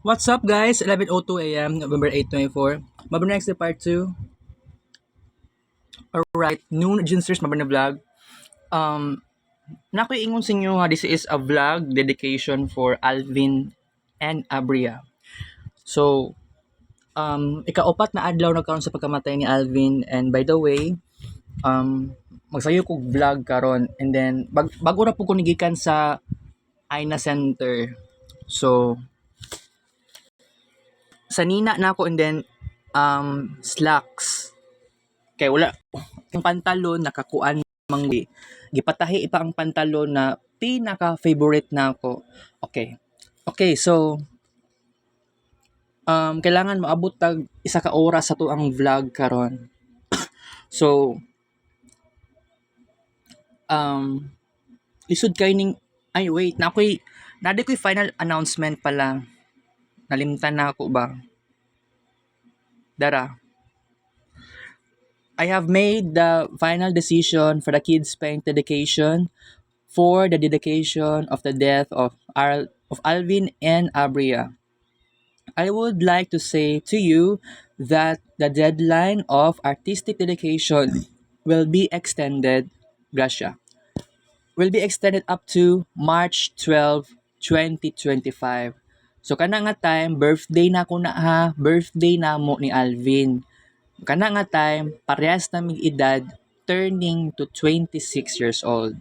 What's up, guys? 11:02 a.m., November 8, 24. Mabang next part 2. Alright, noon Ginsters, mabang na vlog. Um, Nakuingon sa inyo nga, this is a vlog dedication for Alvin and Abria. So, ikaupat na adlaw nagkaroon sa pagkamatay ni Alvin. And by the way, magsayo ko vlog karon. And then, bago na po ko nigikan sa Aina Center. So, sa Nina na ako and then, slacks. Kaya wala, yung pantalon nakakuan mangli. Gipatahi pa ang pantalon na pinaka-favorite na ako. Okay. Okay, so kailangan maabot tag isa ka oras sa to ang vlog karon. So lisod kay ning ay wait, nadi ko'y final announcement pala. Nalimtan na ako ba? Dara. I have made the final decision for the kids' paint dedication for the dedication of the death of Alvin and Abria. I would like to say to you that the deadline of artistic dedication will be extended, Gracia, will be extended up to March 12, 2025. So kana nga time, birthday na ko na ha, birthday na mo ni Alvin. Kana nga time, parehas na mig edad, turning to 26 years old.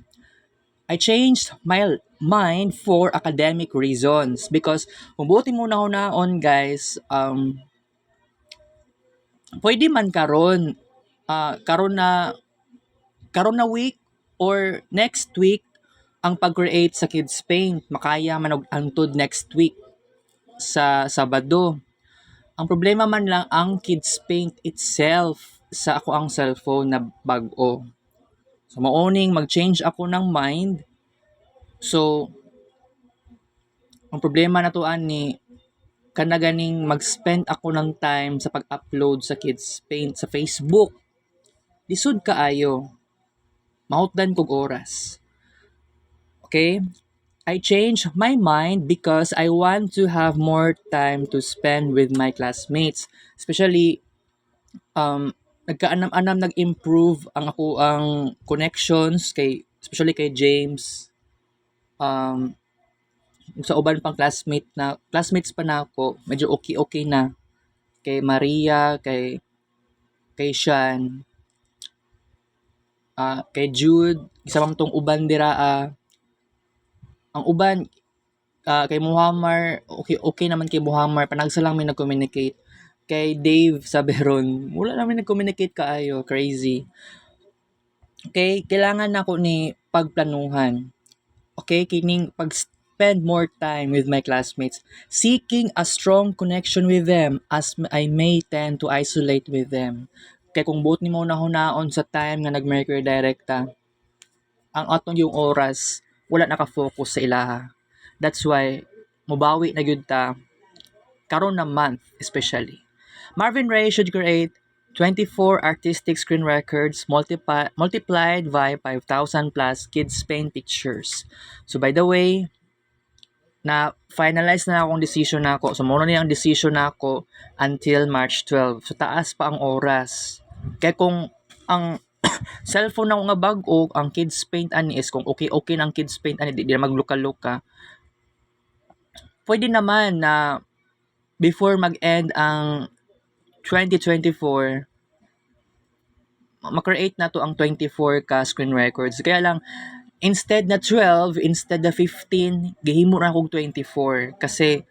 I changed my mind for academic reasons because kung buti muna ko naon guys, pwede man karon karon na week or next week ang pag-create sa Kids Paint makaya man og antod next week sa Sabado. Ang problema man lang ang Kids Paint itself sa ako ang cellphone na bag-o. So mauning mag-change ako ng mind. So ang problema na to ani kana ganing mag-spend ako ng time sa pag-upload sa Kids Paint sa Facebook. Lisod kaayo. Mahutdan kog oras. Okay? I changed my mind because I want to have more time to spend with my classmates. Especially, nagkaanam-anam nag-improve ang connections especially kay James. Sa uban pang classmates pa na ako, medyo okay na. Kay Maria, kay Sean, kay Jude, isa pang tong uban dira ang uban kay Muhammad, okay naman kay Muhammad, panagsa lang may nag-communicate. Kay Dave Saberon, wala namin nag-communicate kaayo, crazy. Okay, kailangan nako ni pagplanuhan. Okay, kining pag-spend more time with my classmates, seeking a strong connection with them as I may tend to isolate with them. Kay kung buot ni mo na hunaon sa time nga nag-Mercury Directa, ang atong yung oras, wala naka-focus sa ilaha. That's why, mubawi na gyud ta, karon na month especially. Marvin Ray should create 24 artistic screen records multiplied by 5,000 plus kids paint pictures. So by the way, na finalize na akong decision nako. So muna niya ang decision nako until March 12. So taas pa ang oras. Kaya kung ang cellphone na ko nga bag-o, ang kids paint ani is kung okay ng kids paint ani di na magluka-luka. Pwede naman na before mag-end ang 2024, ma-create na to ang 24 ka screen records. Kaya lang, instead na 12, instead na 15, gihimo na akong 24. Kasi,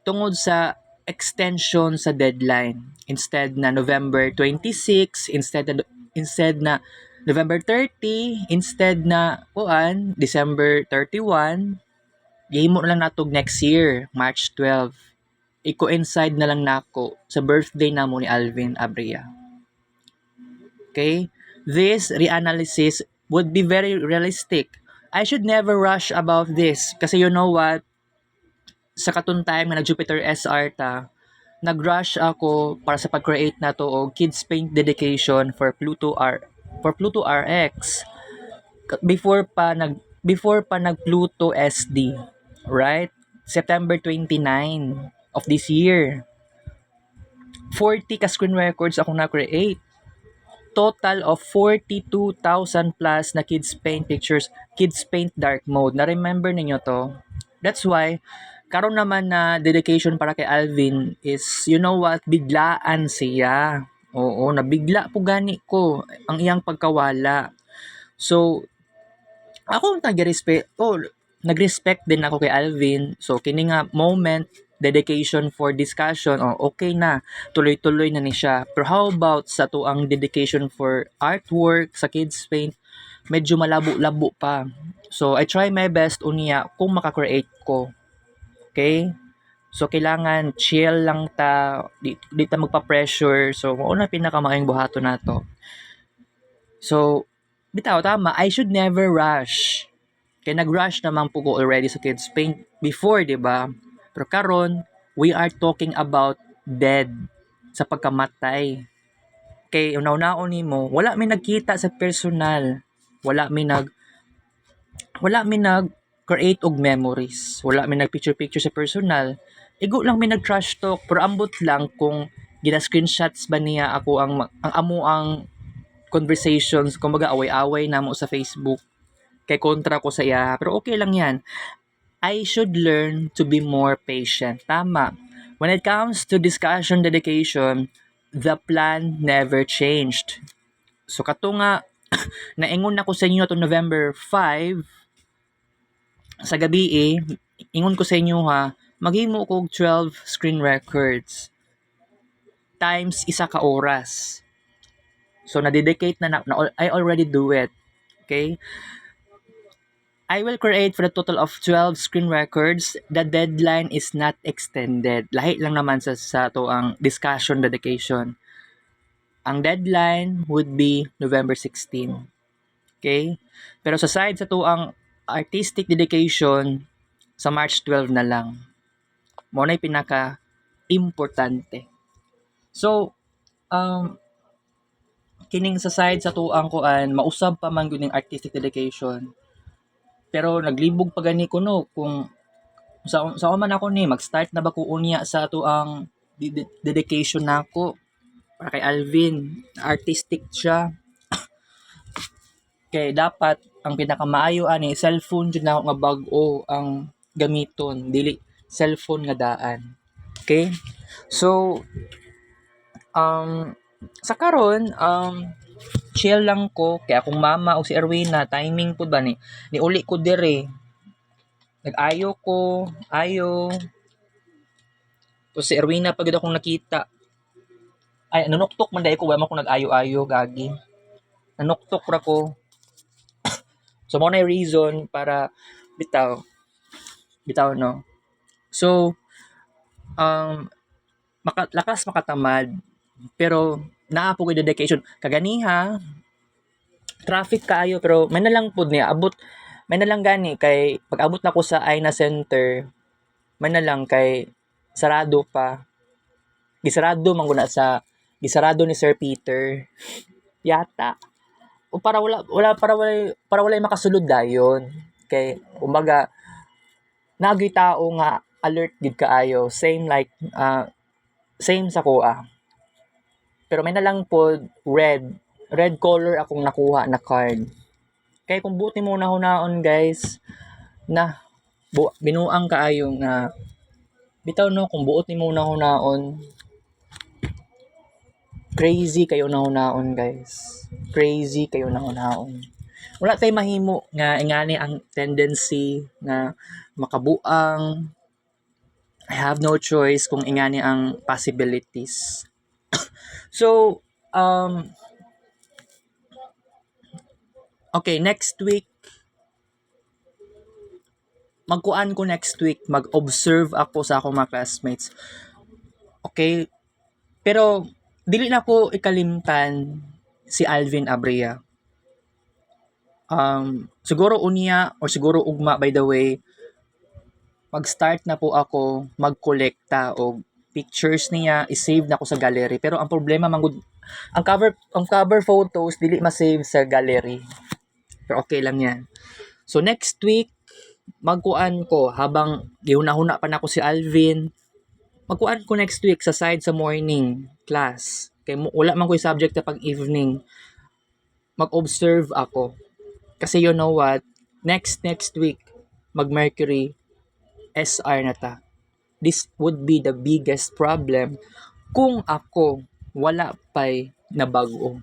tungod sa extension sa deadline. Instead na November 26, instead na November 30, instead na December 31, gihimo na lang natog next year, March 12. I-coincide na lang nako sa birthday namo ni Alvin Abria. Okay? This reanalysis would be very realistic. I should never rush about this kasi you know what? Sa katong time nga nag-Jupiter SR ta, nag-rush ako para sa pag-create na to og Kids Paint dedication for Pluto RX before pa nag Pluto SD, right? September 29. of this year. 40 ka screen records ako na-create. Total of 42,000 plus na Kids Paint pictures, Kids Paint dark mode. Na-remember ninyo to? That's why, karon naman na dedication para kay Alvin is, you know what, biglaan siya. Oo, nabigla po gani ko ang iyang pagkawala. So, ako nag-respect din ako kay Alvin. So, kini nga moment, dedication for discussion, okay na, tuloy-tuloy na ni siya. Pero how about sa tuang dedication for artwork sa Kids Paint, medyo malabo-labo pa. So, I try my best unya kung maka-create ko. Okay? So, kailangan chill lang ta, di ta magpa-pressure. So, mauna pinakamaayong buhato na to. So, bitaw, tama, I should never rush. Kaya nag-rush naman po ko already sa Kids Paint before, di ba? Pero karon, we are talking about dead sa pagkamatay. Kay unaw-unaon nimo, wala mi nagkita sa personal. Wala mi nag create og memories. Wala mi nag picture sa personal. Igo lang mi nag trash talk, pero ambot lang kung gina-screenshots ba niya ako ang amo ang conversations, kumbaga away-away na mo sa Facebook. Kay kontra ko sa iya, pero okay lang yan. I should learn to be more patient. Tama. When it comes to discussion dedication, the plan never changed. So kato nga, naingon ako sa inyo to November 5, sa gabi ingon ko sa inyo ha, maghimo ko 12 screen records times isa ka oras. So na-dedicate na I already do it. Okay? I will create for a total of 12 screen records. The deadline is not extended. Lahi lang naman sa to ang discussion dedication. Ang deadline would be November 16. Okay? Pero sa side sa to ang artistic dedication, sa March 12 na lang. Mo na pinaka-importante. So, kining sa side sa to ang kuan, mausab pa man gyud ning artistic dedication. Pero naglibog pa gani ko no kung sa man ako ni mag-start na ba ko unya sa ato ang dedication nako para kay Alvin, artistic siya. Kay dapat ang pinakamaayo ani cellphone jud na nga bag-o ang gamiton, dili cellphone nga daan. Okay? So sa karon chill lang ko kay akong mama o si Erwina timing pud ba ni uli ko dire nag-ayo ko to si Erwina pagid akong nakita ay nanuktok man dai ko wa man ko nag-ayo gagi nanuktok ra ko so mo na reason para bitaw no so lakas makatamad pero naa po ko dedication kaganiha traffic kaayo pero may na lang pud niya abot may na lang gani kay pag abot na ko sa Aina Center may na lang kay sarado pa gisarado man guna sa gisarado ni Sir Peter yata o para wala makasulod dayon kay umaga nagay tao nga alert gid kaayo same same sa kuha pero may na lang po red color akong nakuha na card. Kaya kung buti mo na hunaon guys, na binuang kaayo na bitaw no kung buot ni mo na hunaon. Crazy kayo na hunaon guys. Crazy kayo na hunaon. Wala tay mahimo nga ingani ang tendency na makabuang. I have no choice kung ingani ang possibilities. So, okay, next week, magkuan ko next week, mag-observe ako sa akong mga classmates. Okay? Pero, dili na ko ikalimtan si Alvin Abrea. Siguro unya, or siguro ugma by the way, mag-start na po ako mag-kolekta o pictures niya, i-save na ko sa gallery. Pero ang problema, ang cover photos, dili ma-save sa gallery. Pero okay lang yan. So, next week, magkuan ko, habang gihuna-huna pa na ko si Alvin, magkuan ko next week sa side sa morning class. Kay wala man ko yung subject na pag evening. Mag-observe ako. Kasi you know what? Next week, mag-Mercury SR na ta. This would be the biggest problem kung ako wala pa'y nabago.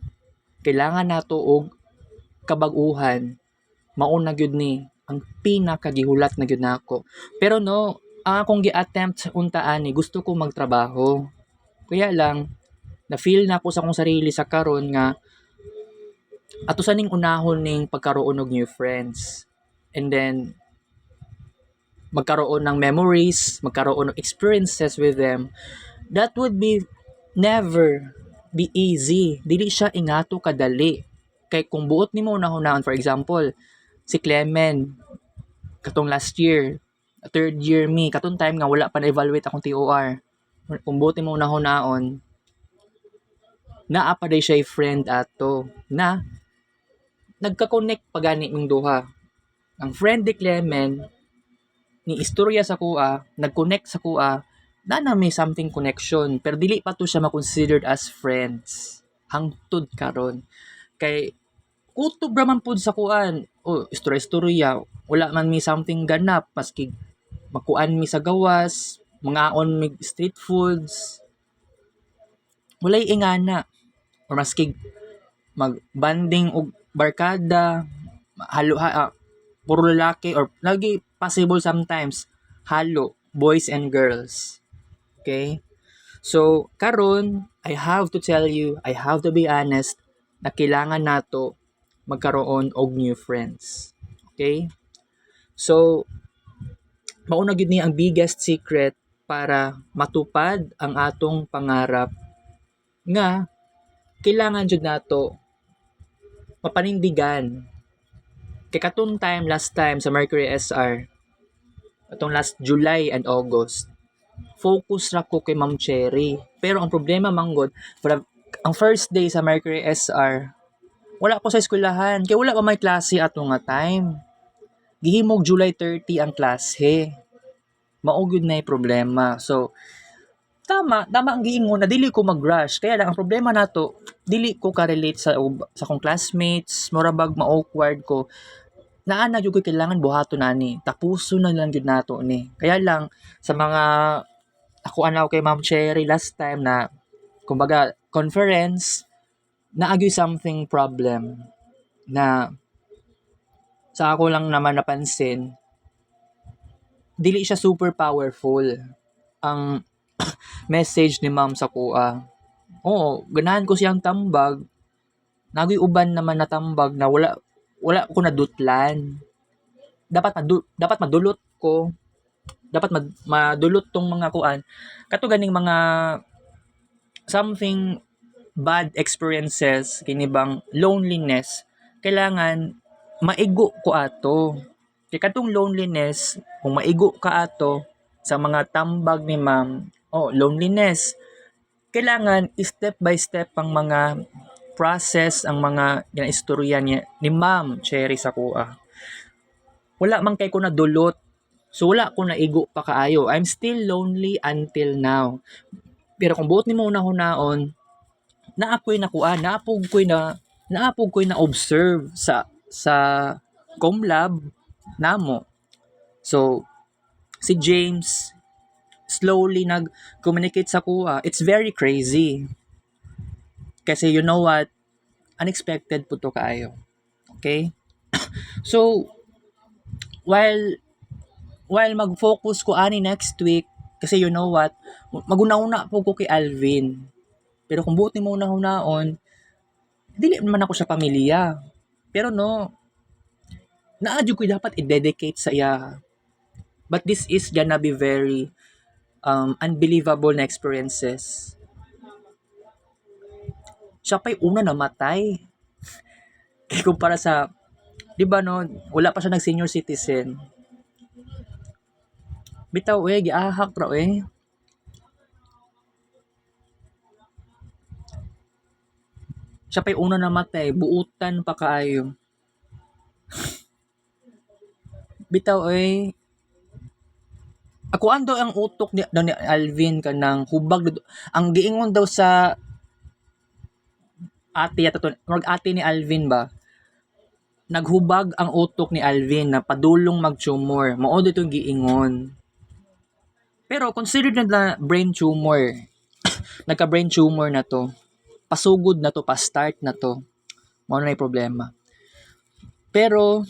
Kailangan nato og kabaguhan. Mauna gyud ni ang pinakagihulat na gyud nako. Pero no, ang akong gi-attempt untaan ni gusto ko magtrabaho. Kaya lang na-feel na ko sa akong sarili sa karon nga ato sa ning unahon ning pagkaroon og new friends. And then magkaroon ng memories, magkaroon ng experiences with them. That would be never be easy. Dili siya ingato kadali. Kay kung buot nimo unahon, for example, si Clement katong last year, third year me, katong time nga wala pa na-evaluate akong TOR. Kung buot nimo unahon, naa pa day siya friend ato na nagka-connect pagani ming duha. Ang friend ni Clement ni istorya sa kuha, nag-connect sa kuha, na may something connection, pero dili pa to siya ma-considered as friends. Hangtod karon. Kay kutob raman pud sa kuan, istorya-istorya, wala man may something ganap, maski magkuan mi sa gawas, mangaon mi street foods, walay ingana. Or maski mag-banding og barkada, puro lalaki or lagi possible sometimes halo boys and girls. Okay? So karon I have to tell you, I have to be honest na kailangan nato magkaroon og new friends. Okay? So mao na gyud ni ang biggest secret para matupad ang atong pangarap nga kailangan jud nato mapanindigan. Kay katong last time sa Mercury SR, atong last July and August, focus ra ko kay Ma'am Cherry. Pero ang problema manggod, ang first day sa Mercury SR, wala ko sa eskwelahan. Kaya wala pa may klase ato nga time. Gihimog July 30 ang klase. Maugod na yung problema. So, tama ang giingon na dili ko mag-rush. Kaya lang, ang problema nato, dili ko ka-relate sa kong classmates, morabag ma-awkward ko. Naana jud ko kailangan buhaton ani. Tapuso na lang jud nato ni. Kaya lang sa mga ako anaw kay Ma'am Cherry last time na kumbaga conference naagyo something problem na sa ako lang naman napansin dili siya super powerful ang message ni Ma'am sa kuha. Oo, ganahan ko siyang tambag. Nagoy uban naman na tambag na wala ko nadutlan. Dapat madulot ko. Dapat madulot tong mga kuan. Kato ganing mga something bad experiences kini bang loneliness kailangan maigo ko ato. Kay katong loneliness kung maigo ka ato sa mga tambag ni Ma'am, loneliness. Kailangan step by step ang mga process, ang mga istorya niya ni Ma'am Cherry sa kuha. Wala man kay ko nadulot. So wala ko naigo pa kaayo. I'm still lonely until now. Pero kung buot nimo unahon-naon, naapoy ko'y na observe sa Comlab namo. So si James slowly nag-communicate sa kuha. It's very crazy. Kasi you know what? Unexpected po to kaayo. Okay? So, while mag-focus ko ani next week, kasi you know what? Maguna-una po ko kay Alvin. Pero kung buti mo una-unaon, dili man ako sa pamilya. Pero no, naadyo ko dapat i-dedicate sa iya. But this is gonna be very unbelievable na experiences. Siya pa'y una namatay. Kaya kumpara sa, di ba no, wala pa siya nag-senior citizen. Bitaw giahak ra Siya pa'y una namatay, buutan pa kaayo. Bitaw Ako ando ang utok ni Alvin kanang hubag ang giingon daw sa ate yata to, ate ni Alvin ba, naghubag ang utok ni Alvin na padulong mag-tumor. Mao dito giingon. Pero considered na brain tumor. Nagka-brain tumor na to. Pasugod na to, pa-start na to. Mao na yung problema. Pero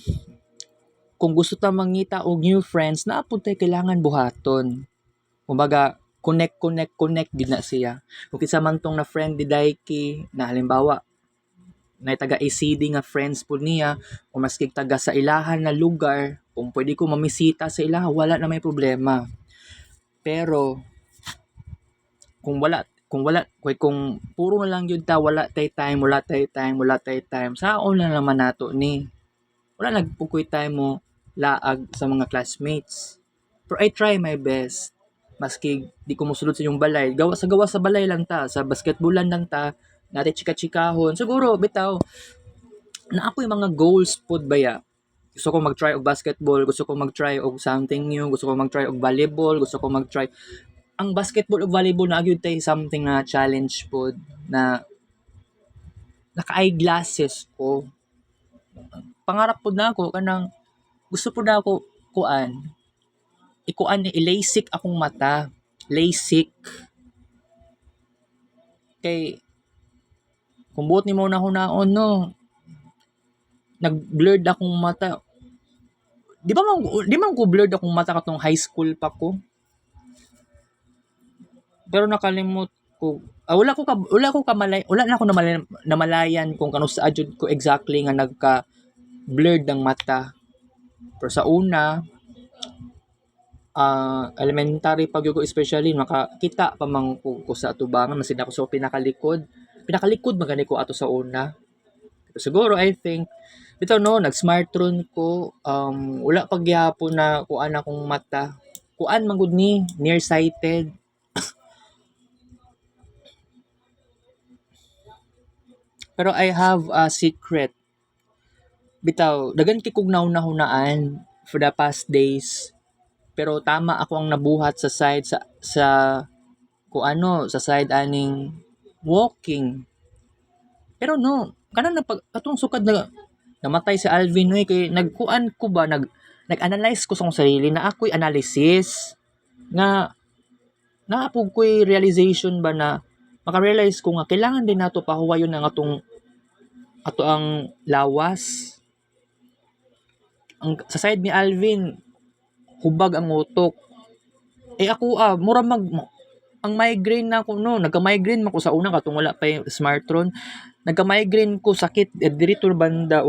kung gusto ta mangita og new friends, naapod tay kailangan buhaton. Kumbaga, connect gid na siya. Kung kinsa man tong na friend ni Daiki na halimbawa na taga ACD nga friends po niya o maski taga sa ilahan na lugar, kung pwede ko mamisita sa ilaha, wala na may problema. Pero kung puro na lang yun ta wala tay time saon na naman nato ni wala nagpukoy time mo laag sa mga classmates. Pero I try my best. Maski di ko mosulod sa inyong balay, gawa sa balay lang ta, sa basketballan lang ta, natin chika-chikahon. Siguro, bitaw, na ako yung mga goals pod baya. Gusto ko mag-try og basketball, gusto ko mag-try og something new, gusto ko mag-try og volleyball, gusto ko mag-try. Ang basketball ug volleyball na agyud tay something na challenge pod na naka-eyeglasses ko. Pangarap pod na ako kanang gusto pod na ako kuan ikuan ni LASIK akong mata. LASIK. Kay kung buot ni mo na hunaon no, nag-blurred akong mata. Di man ko blurred akong mata katong high school pa ko. Pero nakalimot ko. Wala na ako namalayan kung kano sa jud ko exactly nga nagka blurred ang mata. Pero sa una, elementary pag ko especially makakita pa man ko sa atubangan masin ako sa pinakalikod magani ko ato sa una. Pero siguro I think bitaw no nag-smartron ko wala pag gyapon na kuan akong mata. Kuan man gud ni nearsighted. Pero I have a secret. Bitaw, dagan kay kog nauna-hunaan for the past days. Pero tama ako ang nabuhat sa side sa sa side aning walking. Pero no, kanang atong sukad na namatay si Alvin kay nagkuan ko ba nag-analyze ko sa akong sarili na ako'y analysis nga naapog ko'y realization ba na maka-realize ko nga kailangan din nato pahuwayon ang ato ang lawas. Sa side ni Alvin, hubag ang utok. Ako mura ang migraine na ako no, nagka-migraine man ko sa una katong wala pa yung smartron. Nagka-migraine ko sakit dirito banda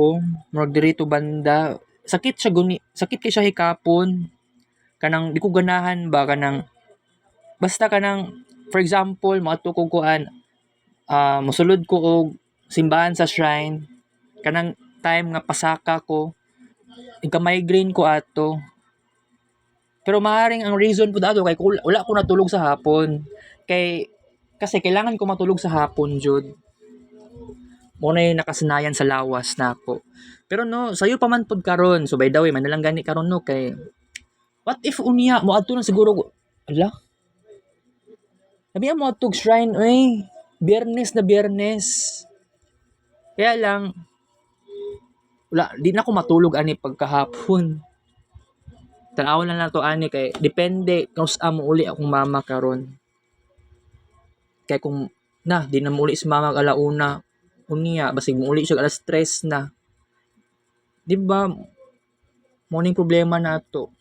murag dirito banda. Sakit kay siya hikapon. Kanang di ko ganahan ba kanang basta kanang for example, maadto ko kuan mosulod ko og simbahan sa shrine. Kanang time nga pasaka ko, nagka-migraine ko ato. Pero maaring ang reason po dato kay wala ko natulog sa hapon. Kasi kailangan ko matulog sa hapon jud. Mo na nakasanayan sa lawas na ako. Pero no, sayo pa man pod karon. So by the way, manalang gani karon no kay what if unya mo adto na siguro ala. Sabi mo adtog shrine Biyernes na Biyernes. Kaya lang wala di na ako matulog ani pagkahapon. Tanawon na to ani kay depende kung sa mo uli akong mama karon. Kay kung di na mo uli si mama alauna unya basig mo uli siya alas 3 na. Di ba? Morning problema na to.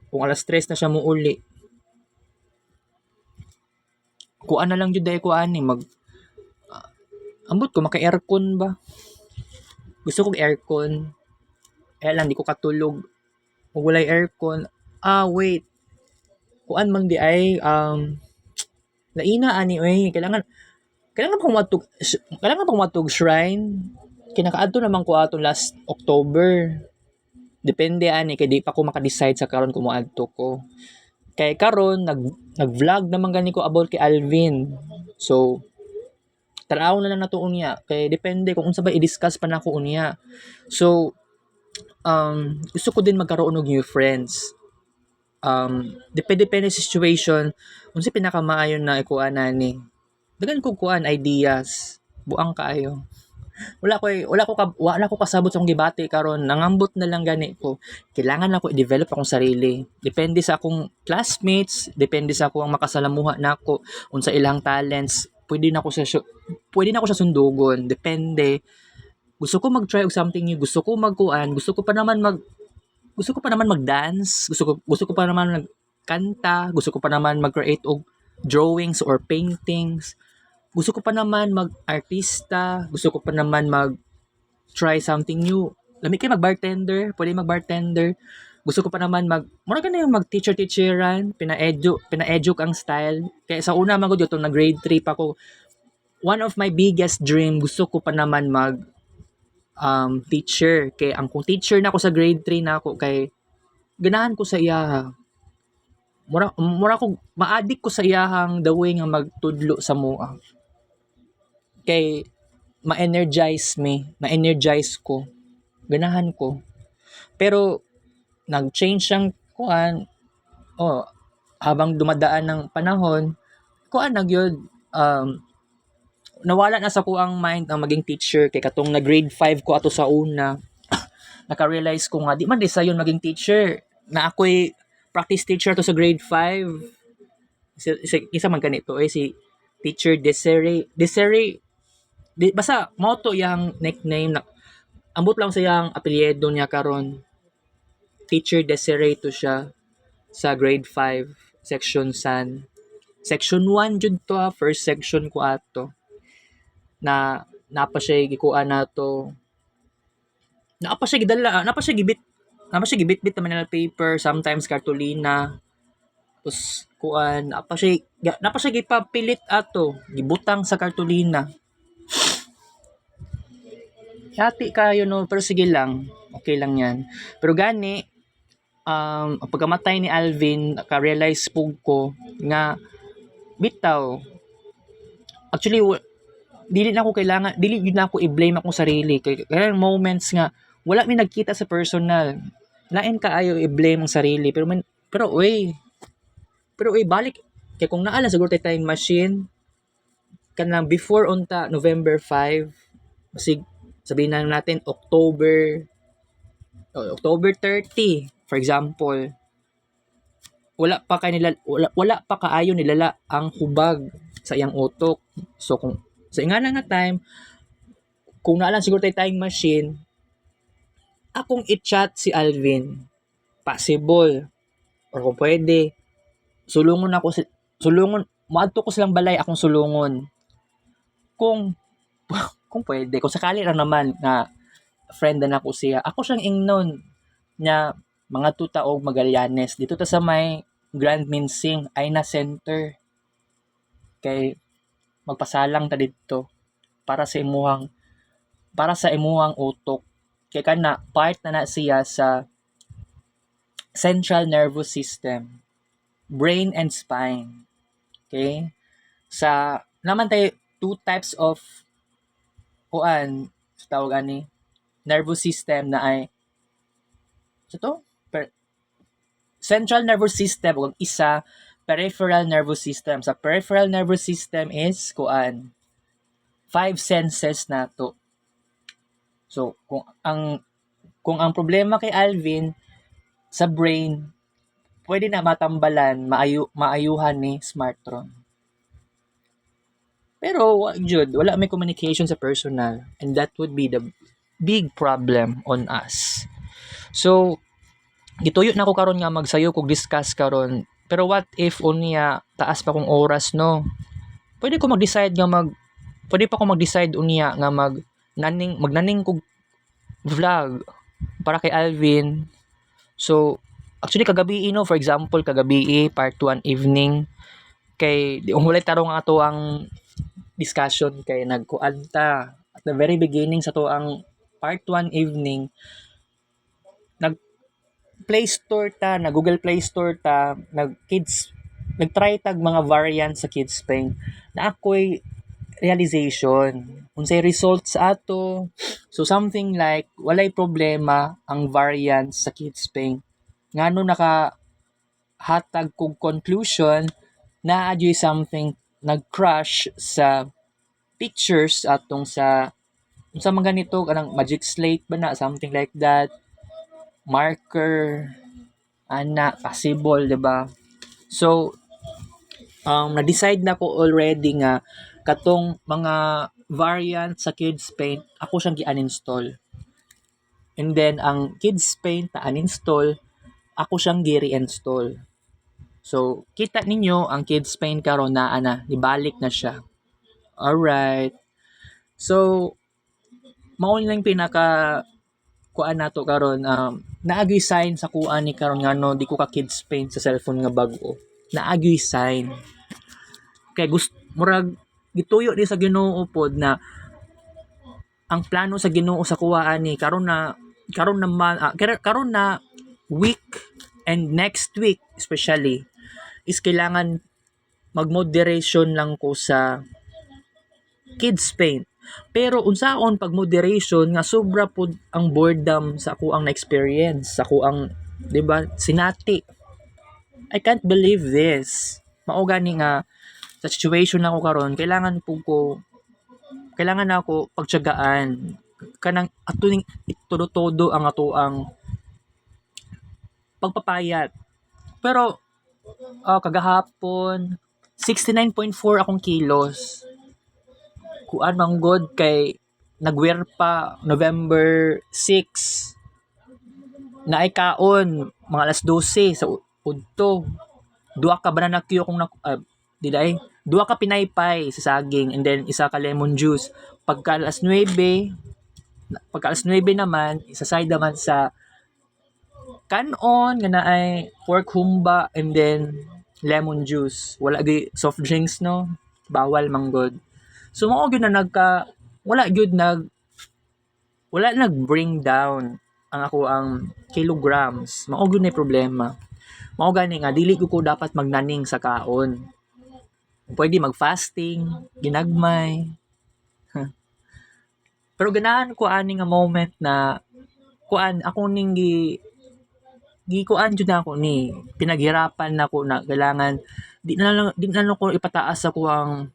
Kung alas 3 na siya mo uli. Kuan na lang jud dai ko ani ambot ko maka-aircon ba? Gusto kong aircon. Lang di ko katulog. Kung walay aircon, wait. Kuan man di ay, laina ani, kailangan pang matug shrine. Kinakaadto naman ko ato last October. Depende ani, kay di pa ko maka-decide sa karon kung moadto ko. Kay karon, nag-vlog naman gani ko about kay Alvin. So, tanaw na lang nato unya. Kay depende kung unsa ba i-discuss pa nako unya. So, gusto ko din magkaroon ng new friends. depende sa situation unsa pinakamaayon na ikuan nani. Dagan kog kuan ideas, buang kaayo. Wala ko kasabot sa akong gibati karon, nangambot na lang gani ko. Kailangan ako i-develop akong sarili. Depende sa akong classmates, depende sa akong makasalamuha nako unsa ilang talents, pwede na ko sa sundugon, depende. Gusto ko mag-try og something new, gusto ko magkuan, gusto ko pa naman mag-dance, gusto ko pa naman magkanta, gusto ko pa naman mag-create og drawings or paintings. Gusto ko pa naman mag-artista, gusto ko pa naman mag-try something new. Lami kay mag-bartender, pwede mag-bartender. Gusto ko pa naman mura ka na yung mag-teacher-teacheran, pina-edu ang style. Kaya sa una man ko dito, na grade 3 pa ko, one of my biggest dream, gusto ko pa naman teacher. Kay ang kung teacher na ako sa grade 3 na ako, kay ganahan ko sa iya. Mura ko, ma-addict ko sa iyahang the way nga magtudlo sa mua. Kay na-energize ko, ganahan ko. Pero nag-change ang kuan, habang dumadaan ng panahon, kuan na gyud, nawala na sa ko ang mind ang maging teacher. Kay katong na grade 5 ko ato sa una, naka-realize ko nga di man sayon maging teacher, na ako'y practice teacher to sa grade 5. Isa man ganito si Teacher Desiree, basta motto yang nickname na ambot lang sa yang apelyido niya karon. Teacher Desiree to siya sa grade 5 section San. Section 1 jud to, first section ko ato. Napa siya gikuan nato. Napa siya gibit naman na paper, sometimes cartolina. Tapos kuan, napa siya gipapilit ato, gibutang sa cartolina. Hati kayo no, pero sige lang. Okay lang yan. Pero gani, ang pagkamatay ni Alvin, naka-realize po ko nga bitaw. Actually, dili na ako i-blame akong sarili. Kaya moments nga, wala may nagkita sa personal. Lain ka ayo i-blame ang sarili. Pero balik. Kaya kung naala siguro tayo time machine, kanang before unta November 5, sabihin na natin October 30, for example, wala pa kaayo nilala ang hubag sa iyang utok. So kung sa ingana nga time, kung naalang siguro tayo time machine, akong i-chat si Alvin, possible, or kung pwede, maadto ko silang balay, akong sulungon. Kung pwede, kung sakali lang naman na friend na ako siya, ako siyang ingnon niya mga tuta og Magallanes dito ta sa may Grand Minsing Aina Center. Kay magpasalang ta dito para sa imuhang utok. Kay kana part na siya sa central nervous system, brain and spine. Okay? Naman tayo two types of tawag ani nervous system na ay central nervous system ug isa peripheral nervous system. Sa peripheral nervous system is five senses nato. So kung ang problema kay Alvin sa brain, pwede na matambalan, maayuhan ni Smartron. Pero wala may communication sa personal, and that would be the big problem on us. So gituyo na ko karon nga magsayo kog discuss karon. Pero what if unya taas pa kong oras no? Pwede pa ako mag-decide unya nga magnaning kog vlog para kay Alvin. So actually kagabi for example kagabi part 1 evening kay di umulay tarong ato ang discussion kay nagkuanta at the very beginning sa to ang part 1 evening Play Store ta, na Google Play Store ta, nagtry tag mga variants sa Kids Paint na ako'y realization. Unsay results ato. So something like walay problema ang variants sa Kids Paint. Ngano hatag kog conclusion na adyoy something nag-crush sa pictures atong sa unsa man ganito kanang magic slate ba na something like that, marker ana possible, 'di ba? So na-decide na ko already nga katong mga variant sa Kids Paint ako siyang gi-uninstall. And then ang Kids Paint na uninstall ako siyang gi-reinstall. So kita ninyo ang Kids Paint karon naa na ibalik na siya. Alright. So mao lang pinaka kuan nato karon naagi sign sa kuan ni karon ngano di ko ka Kids Paint sa cellphone nga bag-o. Naagi sign. Kay gusto murag gituyo ni sa Ginoo pod na ang plano sa Ginoo sa kuha ani karon na karon na week and next week especially is kailangan mag-moderation lang ko sa Kids Paint. Pero unsaon pag moderation nga sobra pud ang boredom sa ako ang na-experience, sa ako ang 'di ba sinati. I can't believe this. Mao gani nga sa situation na ako karon kailangan na ako pagtiyagaan kanang atuning todo ang ato ang pagpapayat. Pero kagahapon 69.4 akong kilos. Kuan man god kay nagwear pa November 6 naay kaon mga alas 12 sa udto. Duha ka banana Q akong duha ka pinaypay sa saging and then isa ka lemon juice. Pagka alas 9 naman isa-side naman sa kanon nga naay pork humba and then lemon juice. Wala gyud soft drinks no. Bawal man god. So mao gyud na wala nag-bring down ang ako ang kilograms. Mao gyud na problema. Mao gani nga dili ko dapat magnaning sa kaon. Pwede mag-fasting, ginagmay. Pero ganahan ko ani nga moment na kuan ako ning kuan jud ako ni pinaghirapan nako na kailangan di na lang ko ipataas ako ang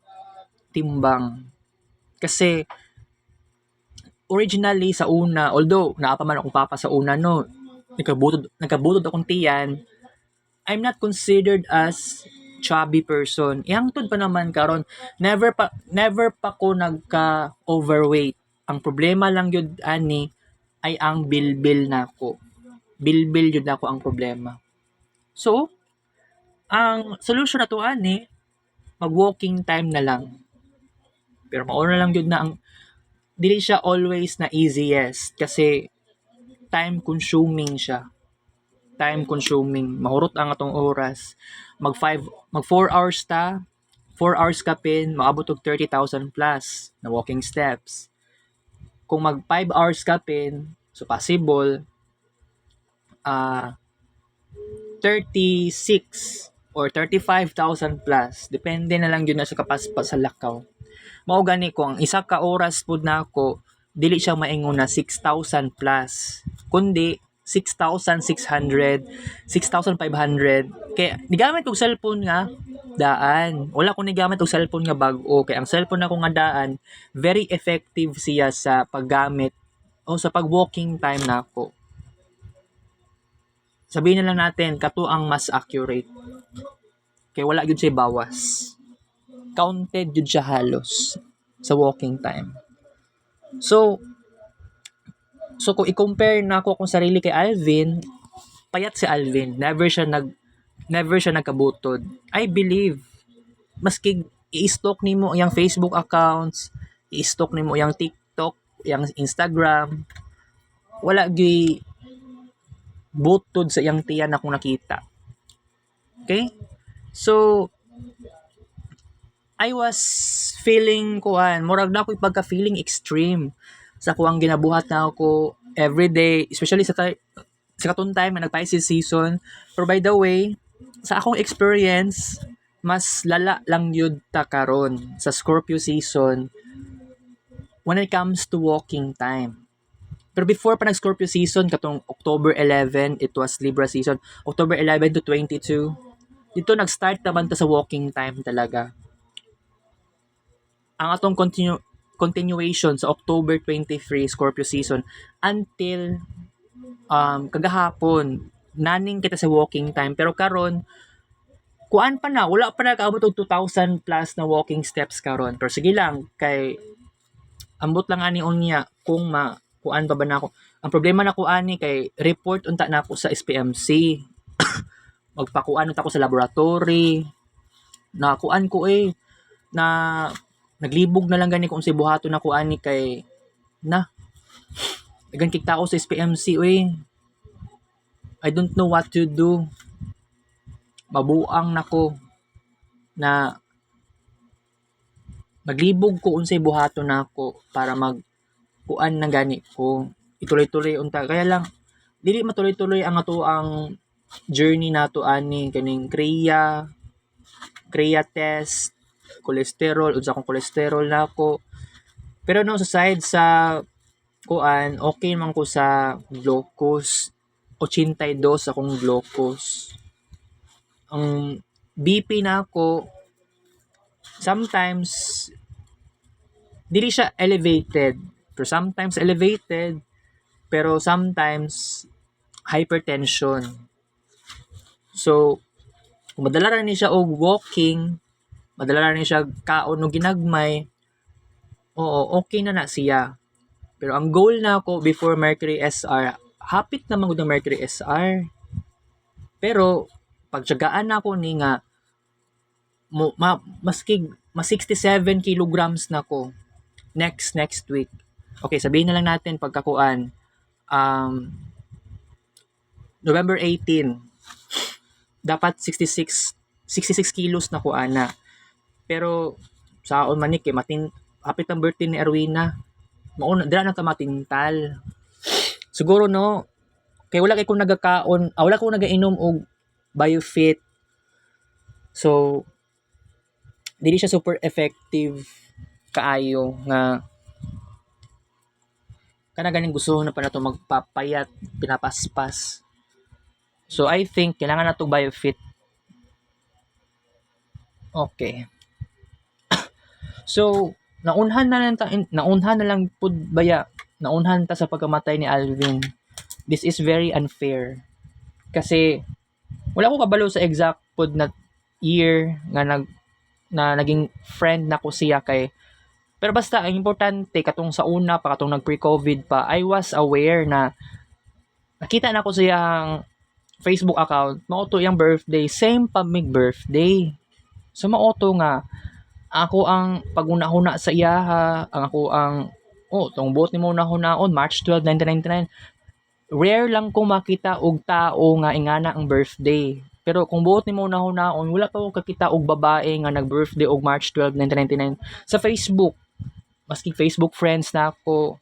timbang. Kasi originally sa una, although naa pa man akong papa sa una no, nagkabutod akong tiyan, I'm not considered as chubby person. Ihangtod pa naman karon never pa ko nagka overweight. Ang problema lang yun ani ay ang bilbil nako. Bilbil yun ako ang problema. So, ang solution na to ani mag-walking time na lang. Pero mauna lang yun na ang dili siya always na easiest kasi time consuming siya. Time consuming. Mahurot ang atong oras. Mag 4 hours 4 hours ka pin, maabot og 30,000 plus na walking steps. Kung mag 5 hours ka pin, so possible 36 or 35,000 plus. Depende na lang yun na sa kapaspas sa lakaw. Mao gani ko ang isa ka oras pud nako dili siya maingon na 6,000 plus kundi 6,600 6,500 kay nigamit og cellphone nga daan wala ko nigamit og cellphone nga bag-o kay ang cellphone nako nga daan very effective siya sa paggamit o sa pag-walking time nako. Sabihin na lang natin kato ang mas accurate kay wala gyud siya bawas. Counted yun siya halos sa walking time. So kung i-compare na ako akong sarili kay Alvin, payat si Alvin. Never siya nagkabutod. I believe maski i-stalk nimo yang Facebook accounts, i-stalk nimo yang TikTok, yang Instagram, wala gyud butod sa iyang tiyan akong nakita. Okay? So I was feeling murag na ako pagka-feeling extreme sa kuang ginabuhat na ako everyday, especially sa katong time na nag-Pisces season. Pero by the way, sa akong experience, mas lala lang yun ta karon sa Scorpio season when it comes to walking time. Pero before pa nag-Scorpio season, katong October 11, it was Libra season. October 11 to 22. Dito nag-start naman ta sa walking time talaga. Ang atong continuation sa October 23 Scorpio season until kagahapon naning kita sa walking time, pero karon kuan pa na, wala pa na kaabot og 2,000 plus na walking steps karon. Pero sige lang kay ambot lang ani unya kung kuan pa ba na ako. Ang problema na ko ani kay report unta na ako sa SPMC. Magpakuan unta ako sa laboratory. Na kuan ko na naglibog na lang gani kung si buhaton na ko ani kay na dagan kig tao sa SPMC I don't know what to do. Mabuang nako na maglibog ko unsay buhaton nako para kuan na gani ko ituloy-tuloy unta. Kaya lang dili matuloy-tuloy ang ato ang journey nato ani kaning kriya test, cholesterol, unsa akong cholesterol nako. Pero no, sa side sa kuan, okay man ko sa glucose. 82 akong glucose. Ang BP nako sometimes dili siya elevated, pero sometimes elevated, pero sometimes hypertension. So kung madala ra ni siya og walking, madala ra ni siya kaon o ginagmay, oo, okay na siya. Pero ang goal na ako before Mercury SR, hapit naman gud ang Mercury SR. Pero pagtyagaan na ako ni nga maski 67 kilograms na ko next week. Okay, sabihin na lang natin pagkakuan November 18 dapat 66 kilos na ko ana. Pero saon man ni kay hapit ang birthday ni Erwina. Mauna dira na ta matintal. Siguro no, kay wala kay ko nagakaon, wala ko nagainom og BioFit. So dili siya super effective kaayo nga kana ganing gusto na pa nato magpapayat, pinapaspas. So I think kailangan nato BioFit. Okay. So naunhan na lang pud baya, naunhan ta sa pagkamatay ni Alvin. This is very unfair. Kasi wala ko kabalo sa exact pud na year nga naging friend nako siya kay, pero basta ang importante katong sa una pa katong nag pre-COVID pa, I was aware na nakita na ko siyang Facebook account, mauto yung birthday, same pa mig birthday. So mauto nga ako ang paguna-huna sa iyaha, ang ako ang tong buot ni mo na-hunaon March 12, 1999. Rare lang kong makita og tao nga ingana ang birthday. Pero kung buot ni mo na-hunaon, wala pa ko kakita og babae nga nag-birthday og March 12, 1999 sa Facebook. Maski Facebook friends na ako,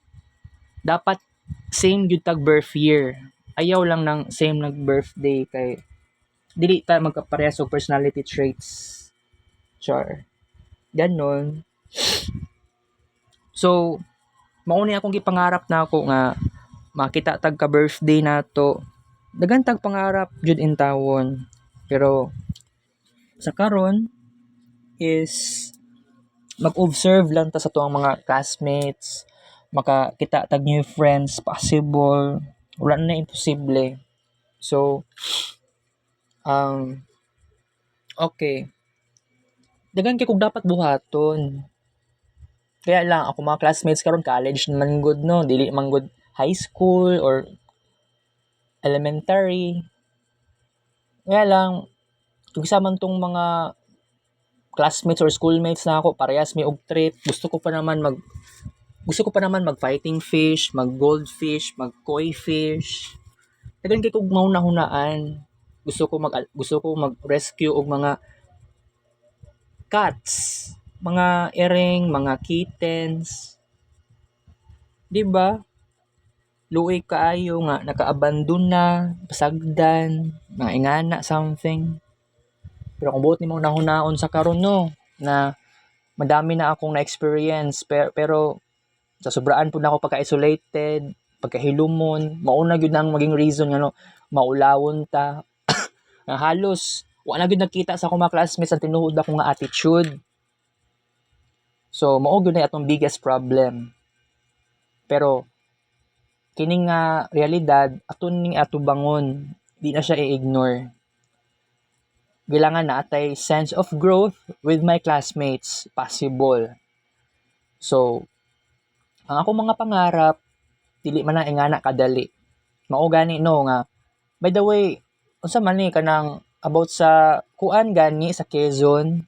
dapat same gyud tag birth year. Ayaw lang ng same nag-birthday kay dili ta magkaparehas og personality traits. Char. Ganon. So, mauni akong gipangarap na ako nga makita tag ka birthday nato. Dagan tag pangarap jud in tawon. Pero sa karon is mag-observe lang ta sa tuang mga classmates, makakita tag new friends possible, wala na imposible. So okay, dagan kay kog dapat buhaton. Kaya lang ako mga classmates karon college man good no, dili man good high school or elementary. Kaya lang kung isa man tong mga classmates or schoolmates na ako, parehas may og trip, gusto ko pa naman mag fighting fish, mag goldfish, mag koi fish. Dagan kay kog mauna-hunaan. Gusto ko mag rescue og mga cats, mga ering, mga kittens. 'Di ba? Luoy kaayo nga naka-abandon na, pasagdan, mga ingana something. Pero kung buot nimo nahunaon sa karon no, na madami na akong na-experience pero sa sobraan po na ako pagka-isolated, pagkahilumon, mauna gyud nang maging reason nga no, maulawon ta. Nga halos wala gyud nakita sa akong mga classmates ang tinuod ako nga attitude. So mao gyud na atong biggest problem. Pero kining nga realidad aton ning atubangon, di na siya i-ignore. Kailangan na atay sense of growth with my classmates possible. So ang akong mga pangarap dili man na ingana kadali. Mao gani no nga by the way, unsa man ni kanang about sa kuan gani sa Quezon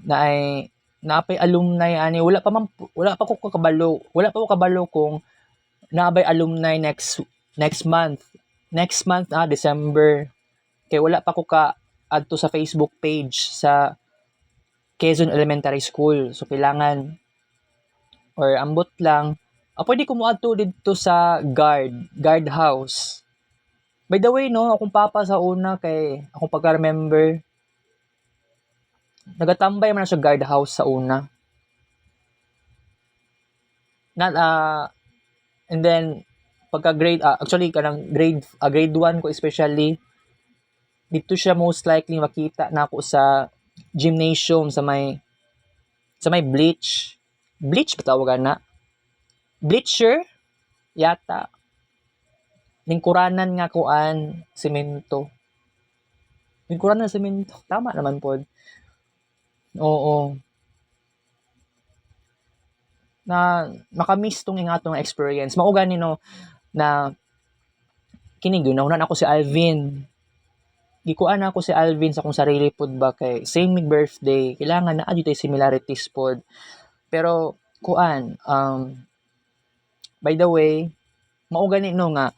na ay naapay alumni ani wala pa ko kabalo kung naabay alumni next month. Next month December. Kay wala pa ko ka adto sa Facebook page sa Quezon Elementary School. So kailangan or ambot lang pwede ko moadto dito sa guard house. By the way no, akong papa sa una kay akong pagka-remember nagatambay man na sa guard house sa una. And then pagka grade actually kanang grade 1 ko especially dito siya most likely makita na ako sa gymnasium sa may bleach ba tawag na? Bleacher yata. Lingkuranan nga kuan semento. Lingkuranan semento. Tama naman pod. Oo. Na makamiss tong ingatong experience. Mao gani no na kini ginawnan ako si Alvin. Gikuan ako si Alvin sa akong sarili pod ba kay same mig birthday. Kailangan na tay similarities pod. Pero kuan by the way, mao gani no nga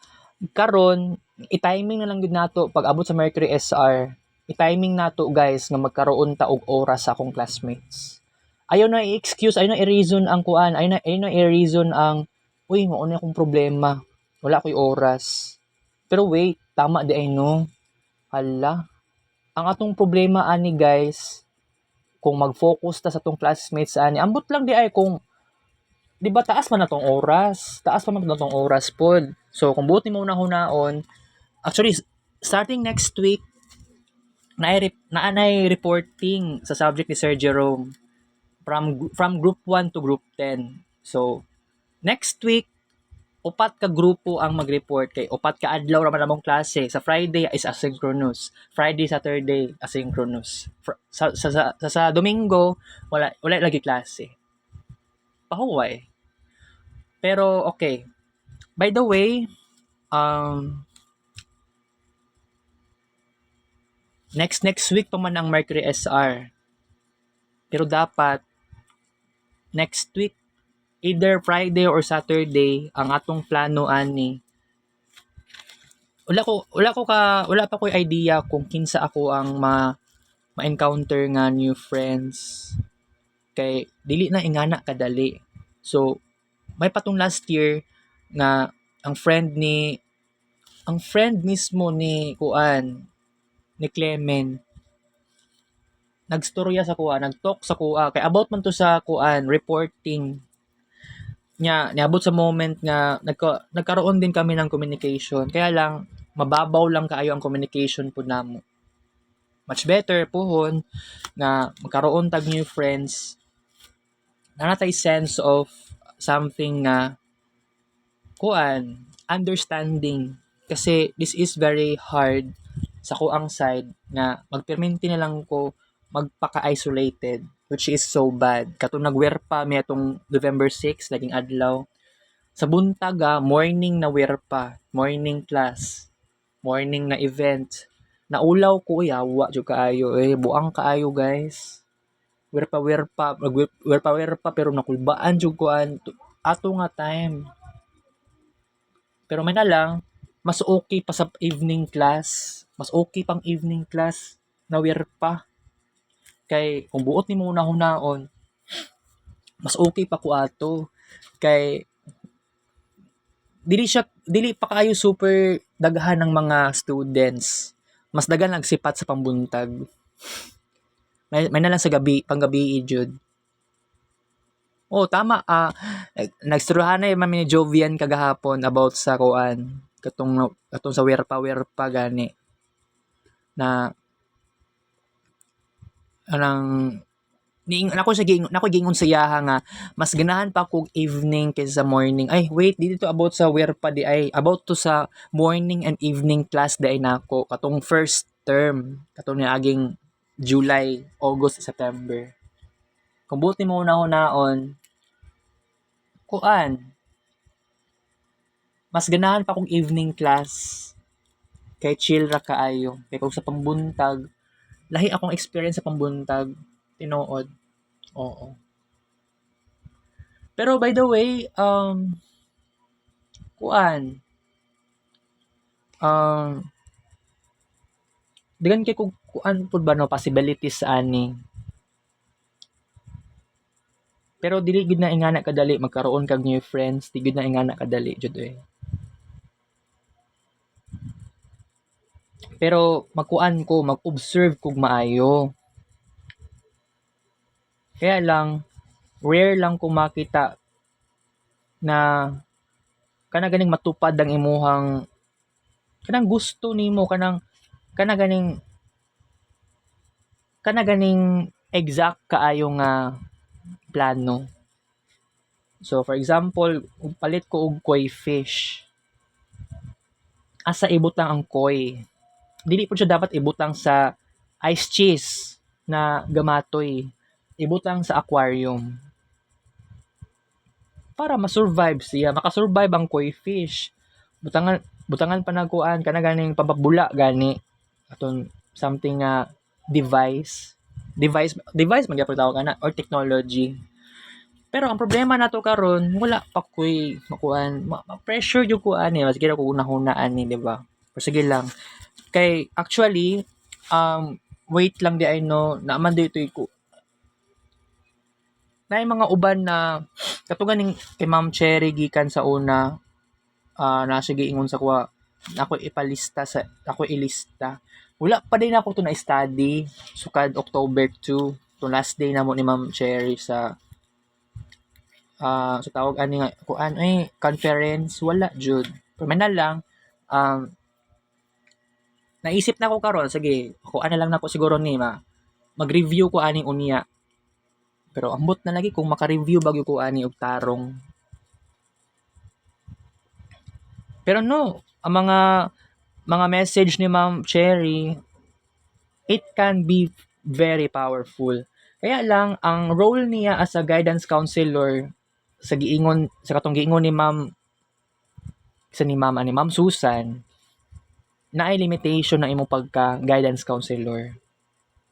karon i-timing na lang gud nato pag abot sa Mercury SR. I-timing nato guys nga magkaroon ta og oras sa akong classmates. Ayaw na i-excuse, ayaw na i-reason ang kuan, ayaw na i-reason ang uy, mao na akong problema. Wala ko'y oras. Pero wait, tama di ay no. Hala. Ang atong problema ani guys, kung mag-focus ta sa atong classmates ani, ambot lang di ay kung di ba taas man natong oras. Taas pa man natong oras pod. So kung buti mo hunaon, actually starting next week naanay reporting sa subject ni Sir Jerome from group 1 to group 10. So next week upat ka grupo ang mag-report kay upat ka adlaw ra man among klase. Sa Friday is asynchronous. Friday, Saturday asynchronous. Sa Domingo wala lagi klase. Pahuway. Pero okay. By the way, next week pa man ang Mercury SR. Pero dapat next week either Friday or Saturday ang atong plano ani. Wala pa ko idea kung kinsa ako ang ma-encounter nga new friends. Kay dili na ingana kadali. So may patong last year nga ang friend mismo ni Clement nagstorya sa nag-talk sa kay about man to sa reporting niya niabot sa moment nga nagkaroon din kami ng communication. Kaya lang mababaw lang kaayo ang communication po namo. Much better pohon nga magkaroon tag new friends na natay sense of something nga understanding kasi this is very hard sa kuang side na magperminti na lang ko magpaka-isolated which is so bad. Katong nag-wear pa mi atong November 6 laging adlaw. Sa buntag morning na wear pa, morning class, morning na event. Naulaw ko yawa jud kaayo buang kaayo guys. Wear pa pero nakulbaan jud ato nga time. Pero may na lang mas okay pa sa evening class. Mas okay pang evening class na wear pa. Kay kung buot nimo hunaon mas okay pa ko ato kay dili pa kayo super daghan ng mga students, mas daghan nagsipat sa pambuntag, may na lang sa gabi panggabi jud. Oh, tama, nagsuruhan na mami ni Jovian kagahapon about sa kuan, katong sa werpa-werpa gani na anang nako siya nako gingon sa iyaha nga mas ganahan pa kog evening kaysa sa morning. Ay wait, dito about sa werpa di ay about to sa morning and evening class di ay nako katong first term katong niaging July, August, September. Kung buti mo una-unaon kuan mas ganahan pa kong evening class kay chill ra kaayo. Kay kung sa pambuntag, lahi akong experience sa pambuntag, tinuod. Oo. Pero by the way, kuan, um, dagan kay kung kuan pud ba no possibilities ani. Pero dili gid na ingana kadali magkaroon kag new friends, di gid na ingana kadali jud eh. Pero magkuan ko, mag-observe kog maayo. Kaya lang rare lang ko makita na kana ganing matupad ang imuhang kanang gusto nimo kana ganing exact kaayo nga plano. So for example, kung palit ko og koi fish, asa ibutang ang koi? Dili po siya dapat ibutang sa ice cheese na gamatoy. Ibutang sa aquarium para ma-survive siya, makasurvive ang koi fish. Butangan pa nagkuan kana ganing pababula gani aton something nga device man gyapon tawag kana or technology. Pero ang problema nato karon wala pa koy makuan pressure jud ko ani mas gid ko una-una ani di ba? Pero sige lang. Kay actually wait lang di ay no naaman dito ko na mga uban na katugan ning kay Ma'am Cherry gikan sa una na sige ingon sa kuha ako ilista wala pa din ako to na study sukad October 2 to last day na mo ni Ma'am Cherry sa tawag ani nga kuan ay conference wala jud pero man na lang um, naisip na ko karon sige kuan na lang nako siguro ni mag-review ko aning unya pero ambot na lagi kung maka-review bagyo ko ani og tarong. Pero no, ang mga message ni Ma'am Cherry, it can be very powerful. Kaya lang ang role niya as a guidance counselor sa katong giingon ni Ma'am Susan, naay limitation na imong pagka guidance counselor.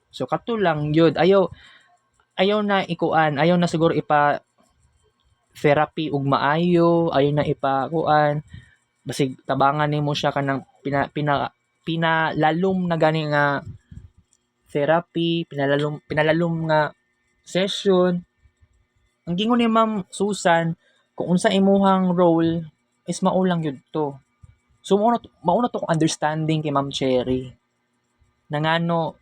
So kato lang yun, ayaw na ikuan, ayaw na siguro ipa therapy ug maayo, ayaw na ipa kuan, basig tabangan nimo siya kanang pinalalom na gani nga therapy, pinalalom nga session. Ang gingon ni Ma'am Susan, kung unsa imuhang role is maulang yun to. So mauna to understanding kay Ma'am Cherry. Nangano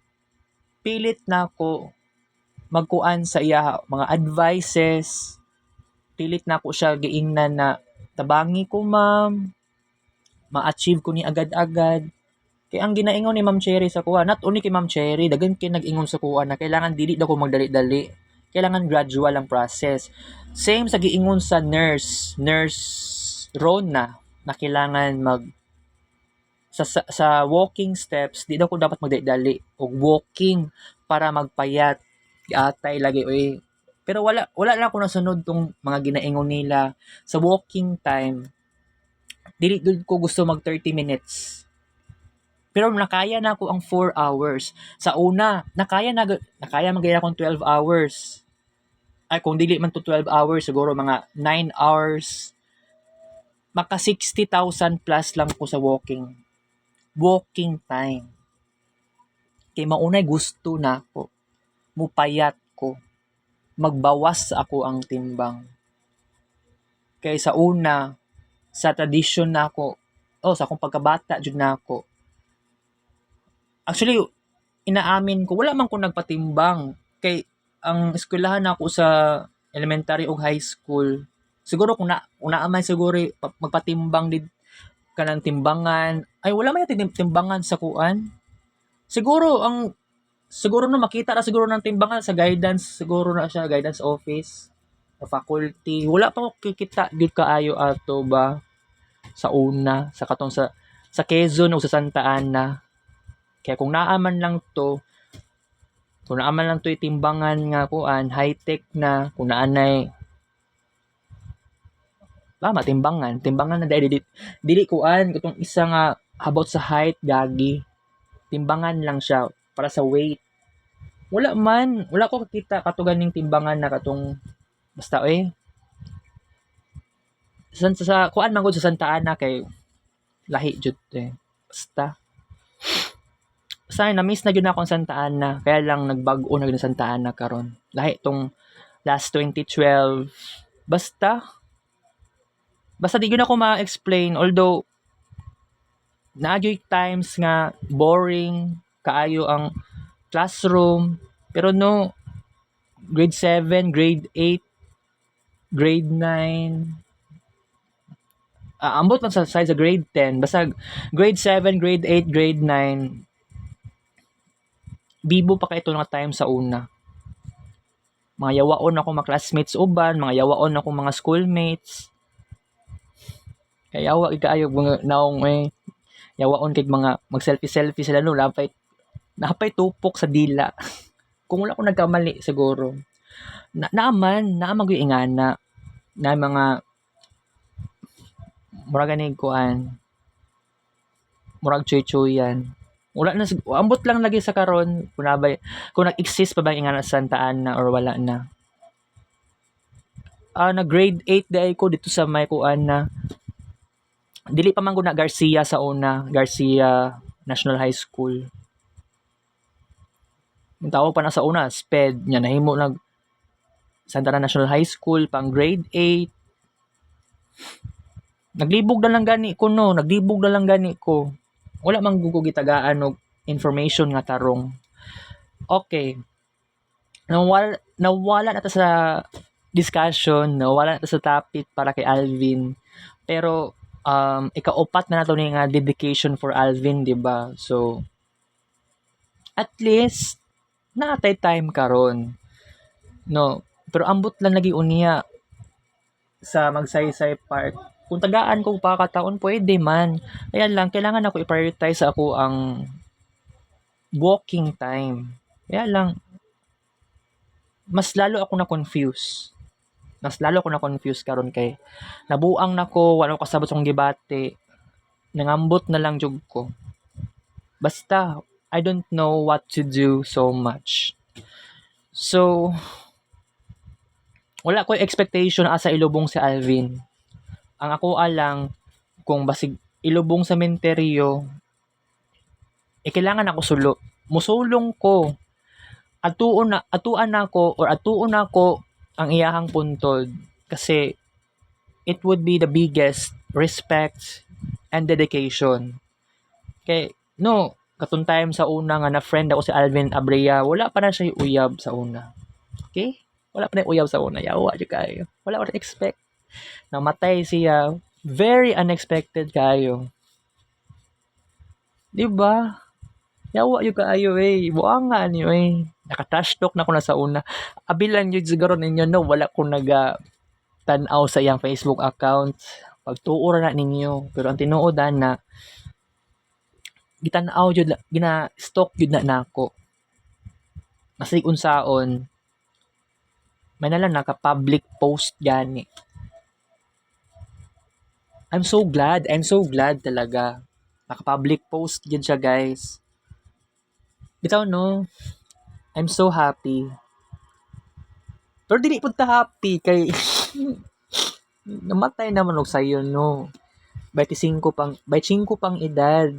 pilit na ko magkuan sa iya mga advices, pilit na ko siya giingnan na tabangi ko ma'am, ma-achieve ko ni agad-agad. Kaya ang ginaingon ni Ma'am Cherry sa kuha, not only kay Ma'am Cherry, dagan kay nag-ingon sa kuha na kailangan dili daw ko magdali-dali. Kailangan gradual ang process. Same sa giingon sa nurse Rona, na kailangan sa walking steps, di daw ko dapat magdali-dali. O walking para magpayat. Atay lagi, oy. Pero wala lang ako nasunod tong mga ginaingon nila. Sa walking time, dili ko gusto mag 30 minutes. Pero nakaya na ako ang 4 hours. Sa una, nakaya magaya akong 12 hours. Ay, kung dili man to 12 hours, siguro mga 9 hours. Maka 60,000 plus lang ko sa walking. Walking time. Kay maunay gusto na ako. Mupayat ko. Magbawas ako ang timbang. Kay sa una, sa tradisyon na ako, sa akong pagkabata, jud na ako, actually, inaamin ko, wala man ko nagpatimbang. Kay, ang eskwelahan ako sa elementary ug high school. Siguro kung naa man siguro magpatimbang did kanang timbangan. Ay wala man timbangan sa kuan. Siguro no makita ra siguro ng timbangan sa guidance, siguro na siya guidance office sa faculty. Wala pa ko kikita gyud kaayo ato ba sa una sa katong sa Quezon o sa Santa Ana. Kaya kung naaman lang to itimbangan nga kuan high-tech na kung naanay timbangan na dili kuan katong isa nga about sa height gagi. Timbangan lang siya para sa weight. Wala ko kakita katuganing timbangan na katong basta sa kuan man gud sa Santa Ana kay lahi jud basta na-miss na gyud ako ang Santa Ana kaya lang nagbag-o na gyud ang Santa Ana karon lahi tong last 2012 basta di gyud ako ma-explain although naagyoy times nga boring kaayo ang classroom pero no grade 7, grade 8, grade 9 ambot man sa size sa grade 10 basta grade 7, grade 8, grade 9 bibo pa kay ito nga time sa una. Mga yawaon ako mga classmates uban, mga yawaon ako mga schoolmates. Kaya yawa kaayo mga naong yawaon kay mga mag-selfie sila no, napay tupok sa dila. Kung wala ko nagkamali siguro. Naaman gyud ingana na mga murag ani kuan. Murag choy-choyan. Wala na ambot lang lagi sa karon kung nag-exist pa ba ingana sa Santa Ana or wala na. Na grade 8 dai ko dito sa may kuan na dili pa man gud na Garcia sa una, Garcia National High School. Ang tawag pa na sa una, SPED nya nahimo nag Santa Ana National High School pang grade 8. Naglibog na lang gani ko. Wala man gud ko gitagaan og information nga tarong. Okay. Nawala na ta sa discussion, nawala na ta sa topic para kay Alvin. Pero ikaupat na nato ni nga dedication for Alvin, di ba? So at least naatay time karon. No, pero ambot lang lagi unya sa magsaysay part. Kung tagaan ko pakataon pwede man. Ayan lang kailangan ako i-prioritize ako ang walking time. Kaya lang mas lalo ako na confuse karon kay nabuang nako wala ko kasabot sa akong gibate. Nangambot na lang jud ko. Basta I don't know what to do so much. So wala ko expectation asa ilubong si Alvin. Ang ako alang kung basig ilubong sa sementeryo kailangan ako musulong ko atuon ako ang iyahang puntod kasi it would be the biggest respect and dedication. Kay no katong time sa una nga na friend ako si Alvin Abrea, wala pa na siya uyab sa una. Okay? Wala pa na uyab sa una. Yawa jud kayo. Wala ko expect. Namatay siya. Very unexpected kayo. Di ba? Yawa jud kayo buanga niyo Naka-trash talk na ko na sa una. Abilan yun siguro ninyo no, wala ko tanaw sa iyang Facebook account. Pagtuo na ninyo. Pero ang tinuodan na gitanaw jud gina-stalk jud na nako. Masig unsaon may nalang naka-public post gani. I'm so glad talaga. Naka-public post yun siya guys. Bitaw no, I'm so happy. Pero dili pud ta happy kay namatay naman og sayo no. 25 pang edad.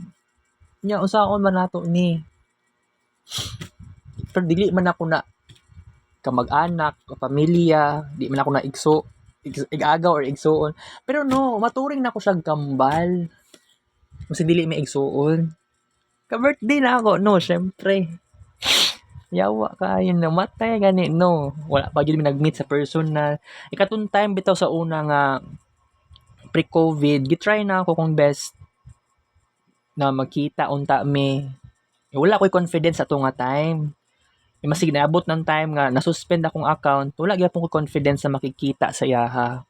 Nya unsaon man nato ni? Pero dili man ako na kamag-anak, pamilya, di man ako na igagaw or igsuon. Pero no, maturing na ako siya kambal. Kasi dili may igsuon. Ka-birthday na ako, no, syempre. Yawa kaayo namatay gani no. Wala pa gyud mi nag-meet sa personal. Ikatong time bitaw sa una nga pre-COVID, gitry na ako kung best na magkita unta mi. Wala ko'y confidence ato nga time. Masig naabot ng time nga nasuspend akong account, wala gyapon ko confidence sa makikita sa iyaha.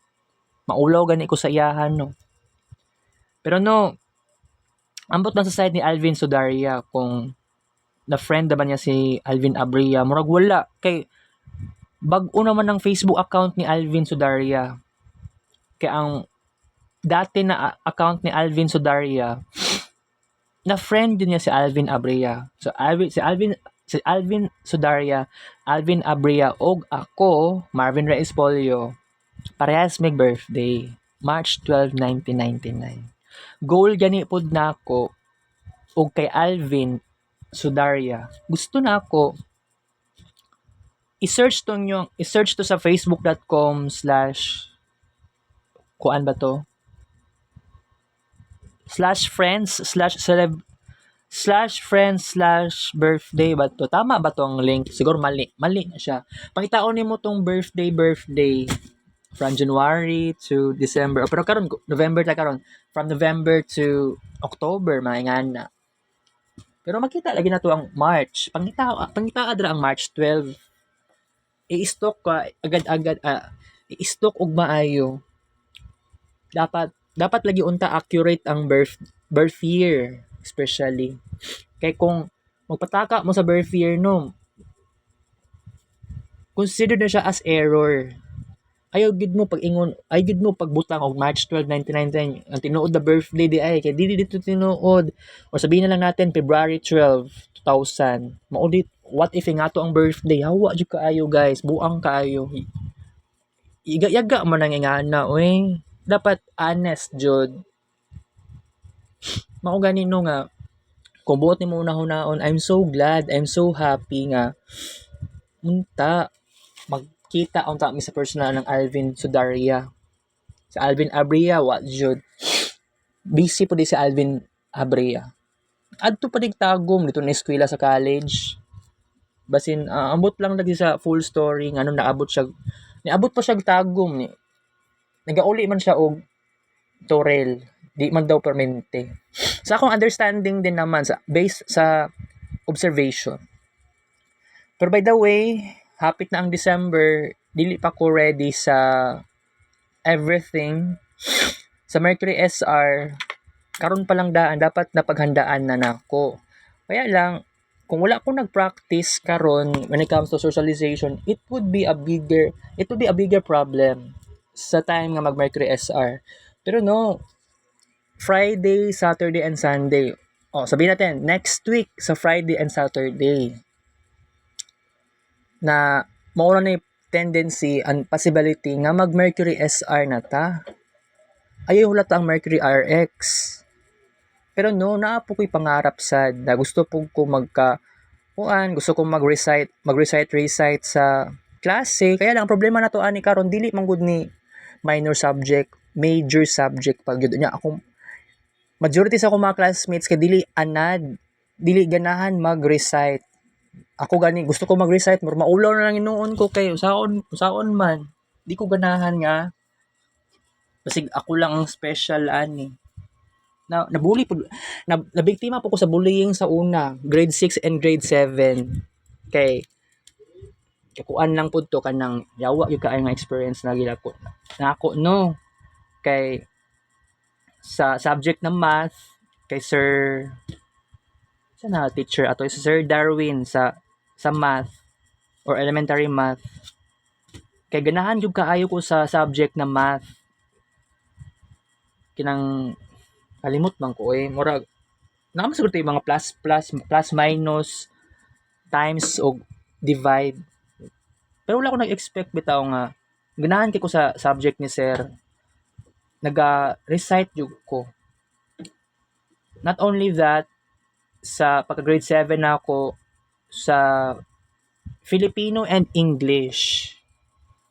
Maulaw gani ko sa iyahan no. Pero no, ambot na sa side ni Alvin Sudaria kung na friend naman niya si Alvin Abria, murag wala kay bag-o naman ang Facebook account ni Alvin Sudaria. Kay ang dati na account ni Alvin Sudaria, na friend din niya si Alvin Abria. So si Alvin Sudaria, Alvin Abria og ako, Marvin Reyes Polio, parehas may birthday, March 12, 1999. Goal gani pod nako og kay Alvin Sudaria. Gusto na ako i-search to sa facebook.com/ kuan ba to? /friends/ celeb /friends/birthday ba to? Tama ba to ang link? Siguro mali na siya. Pangitaon nimo tong birthday from January to December. O, pero karon November ta karon. From November to October maingana. Pero makita lagi na to ang March. Pangita adra ang March 12. I-stock ka agad-agad i-stock og maayo. Dapat lagi unta accurate ang birth year especially. Kay kung magpataka mo sa birth year no, consider na siya as error. Ayaw gid mo pagbutang og March 12, 1999 ang tinuod na birthday di ay kay dili dito tinuod, or sabihin na lang natin February 12, 2000. Maudit what if nga to ang birthday? Hawa jud kaayo guys, buang kaayo. Yaga man ang ingana oy. Dapat honest jud. Mao gani no nga kung buot nimo unahon, I'm so glad, I'm so happy nga unta magkita unta mi sa personal ng Alvin Sudaria. Sa Alvin Abria wa jud. Busy po di si Alvin Abria. Adto pa dig tagom dito na eskwela sa college. Basin ambot lang lagi sa full story nga nung niabot pa siya tagom ni. Nagauli man siya og Torel, di man daw permente. Sa akong understanding din naman based sa observation. Pero by the way, hapit na ang December, dili pa ko ready sa everything. Sa Mercury SR, karon pa lang dapat napaghandaan na nako. Kaya lang, kung wala ko nag-practice karon when it comes to socialization, it would be a bigger problem sa time nga mag Mercury SR. Pero no, Friday, Saturday, and Sunday. Sabihin natin, next week sa Friday and Saturday na mauna na yung tendency and possibility nga mag Mercury SR na ta. Ayaw hulat ang Mercury RX. Pero no, naapo ko'y pangarap sad na gusto po ko gusto ko mag-recite sa klase. Kaya lang, ang problema na to ani karon dili man gud ni minor subject, major subject pag yun niya. Majority sa akong mga classmates kay dili ganahan mag-recite. Ako gani gusto ko mag-recite, maulaw na lang inuon ko kay usaon man. Di ko ganahan nga. Basig ako lang ang special ani. Nabully po, nabiktima po ko sa bullying sa una, grade 6 and grade 7. Kay kuan lang pud to kanang yawa gyud kaay nga experience na gila ko. Nako no. Kay sa subject ng math kay teacher ato si Sir Darwin sa math or elementary math. Kay ganahan gyud kaayo ko sa subject ng math. Kinang kalimot man ko murag nakamasugod yung mga plus minus times o divide. Pero wala ko nag-expect bitaw nga ganahan kay ko sa subject ni Sir. Naga-recite yung ko. Not only that, sa pagka-grade 7 na ako sa Filipino and English.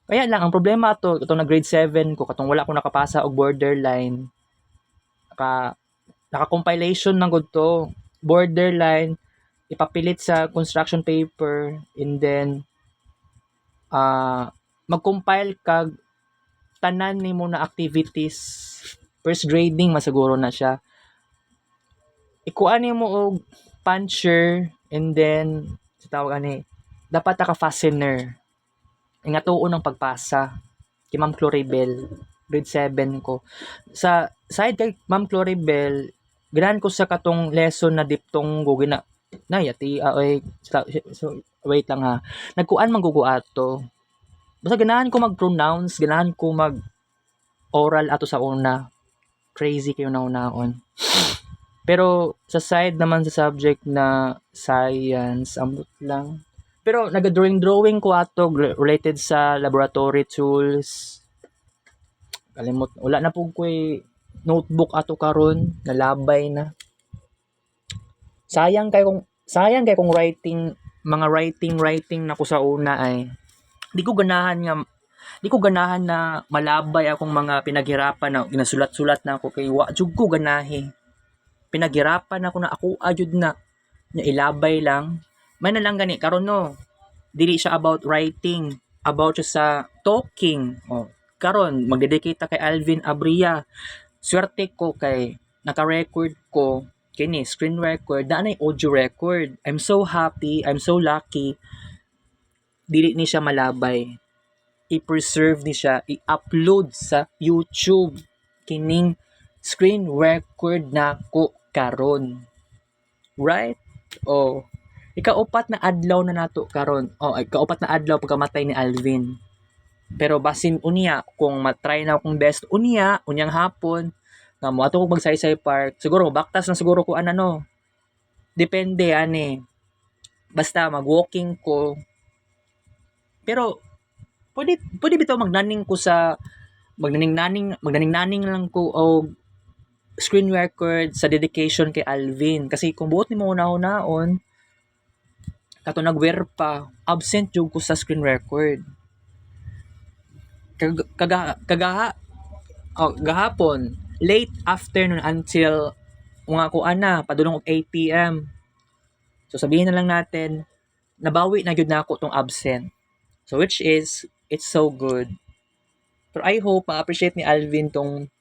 Kaya lang, ang problema itong na grade 7 ko, katong wala ko nakapasa og borderline. Naka-compilation ng good to. Borderline, ipapilit sa construction paper, and then mag-compile kag tanan nimo na activities. First grading masiguro na siya. Ikuan nimo og puncher, and then sa tawag ani, dapat ka fastener. Ingatuon ang pagpasa kay Ma'am Claribel, grade 7 ko. Sa side kay Ma'am Claribel, ganahan ko sa katong lesson na diptonggo yati so, wait lang ha. Nagkuan man gugo ato. Basta ganahan ko mag-pronounce, ganahan ko mag-oral ato sa una. Crazy kayo naon. Pero sa side naman sa subject na science, ambot lang. Pero naga-drawing ko ato related sa laboratory tools. Kalimot, wala na po notebook ato karon, nalabay na. Sayang kay kung mga writing na ko sa una ay di ko ganahan na malabay akong mga pinaghirapan na ginasulat-sulat na ako kay wa jud ko ganahe. Pinaghirapan ako na ako ajud na ilabay lang. May na lang gani karon no. Dili siya about writing, about siya sa talking. Karon magdedicate ta kay Alvin Abria. Swerte ko kay naka-record ko kini screen record, danay audio record. I'm so happy, I'm so lucky. Dili ni siya malabay. I-preserve ni siya, i-upload sa YouTube kining screen record nako karon. Right? Ikaupat na adlaw na nato karon. Ikaupat na adlaw pagkamatay ni Alvin. Pero basin unya kung matry na akong best unyang hapon nga mo ato ko magsaysay park, siguro baktas na siguro ko depende ani. Basta mag-walking ko. Pero pwede bitaw magnaning lang ko og screen record sa dedication kay Alvin, kasi kung buot nimo una-unaon kato nagwear pa, absent jud ko sa screen record. Gahapon late afternoon until mga padulong og 8 PM. So sabihin na lang natin nabawi na gyud nako tong absent. So which is it's so good. Pero I hope ma-appreciate ni Alvin tong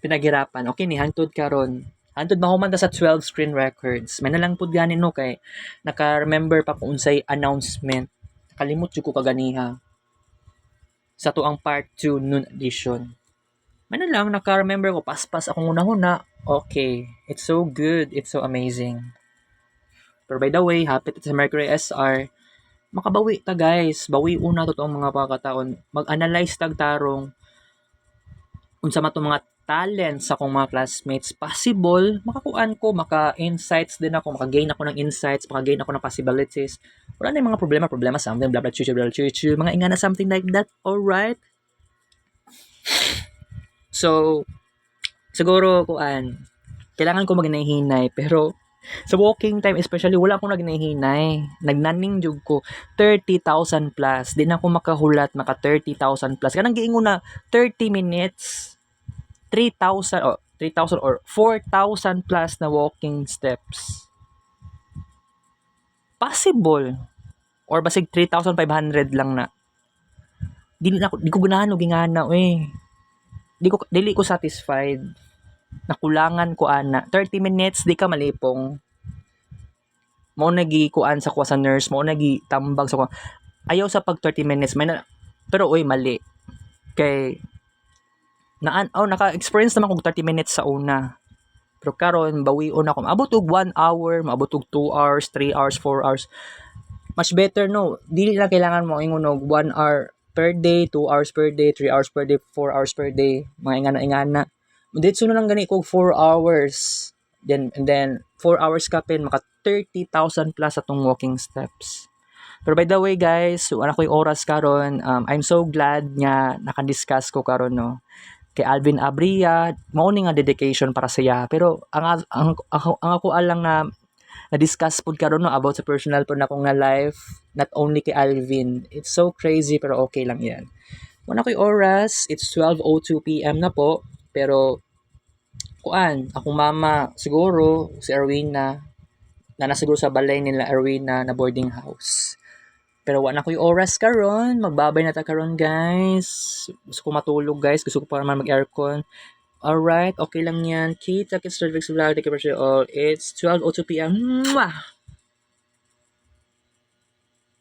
pinaghirapan. Okay ni hangtod karon. Hangtod mahuman ta sa 12 screen records. May nalang pud gani no kay naka-remember pa ko unsay announcement. Kalimot jud ko kaganiha. Sa tuang part 2 noon edition. May nalang naka-remember ko paspas akong una-una. Okay, it's so good. It's so amazing. Pero by the way, happy sa Mercury SR. Makabawi ta guys. Bawi una to ang mga pagkataon. Mag-analyze tag tarong unsa man mga talents sa akong mga classmates. Possible makakuan ko, maka-insights din ako, maka-gain ako ng insights, maka-gain ako ng possibilities. Wala na yung mga problema something blah blah chuchu mga ingana something like that. Alright. So siguro kailangan ko magnahinay, pero sa walking time especially wala akong nagnahinay. Nagnaning jud ko 30,000 plus. Di na ako makahulat maka 30,000 plus. Kanang giingon na 30 minutes 3,000 or 4,000 plus na walking steps. Possible. Or basig 3,500 lang na. Di ko ganahan og ingana Dili ko satisfied. Nakulangan ko 30 minutes di ka malipong. Mao nagi kuan sa kuha sa nurse, mao nagi tambag sa kuha. Ayaw sa pag 30 minutes pero mali. Kay naka-experience naman kog 30 minutes sa una. Pero karon bawion ako. Maabot og 1 hour, maabot og 2 hours, 3 hours, 4 hours. Much better no. Dili na kailangan mo ingon og 1 hour per day, 2 hours per day, 3 hours per day, 4 hours per day. Mga ingana. Ditso na lang gani kog 4 hours. And then 4 hours ka pin maka 30,000 plus atong walking steps. Pero by the way guys, wala ko'y oras karon. I'm so glad nga naka-discuss ko karon no kay Alvin Abria, mao ni nga dedication para saya. Pero ang ako lang na discuss pud karon no about sa personal pud na akong nga life, not only kay Alvin. It's so crazy pero okay lang 'yan. Wala ko'y oras, it's 12:02 PM na po, pero akong mama siguro si Erwina na nasiguro sa balay nila Arena na boarding house. Pero wala na ko yung oras karon, magbabay na ta karon guys. Gusto ko matulog guys, gusto ko pa naman mag-aircon. Alright, okay lang yan. Kita kits Vlog, thank you for all. It's 12:02 p.m. Mwah!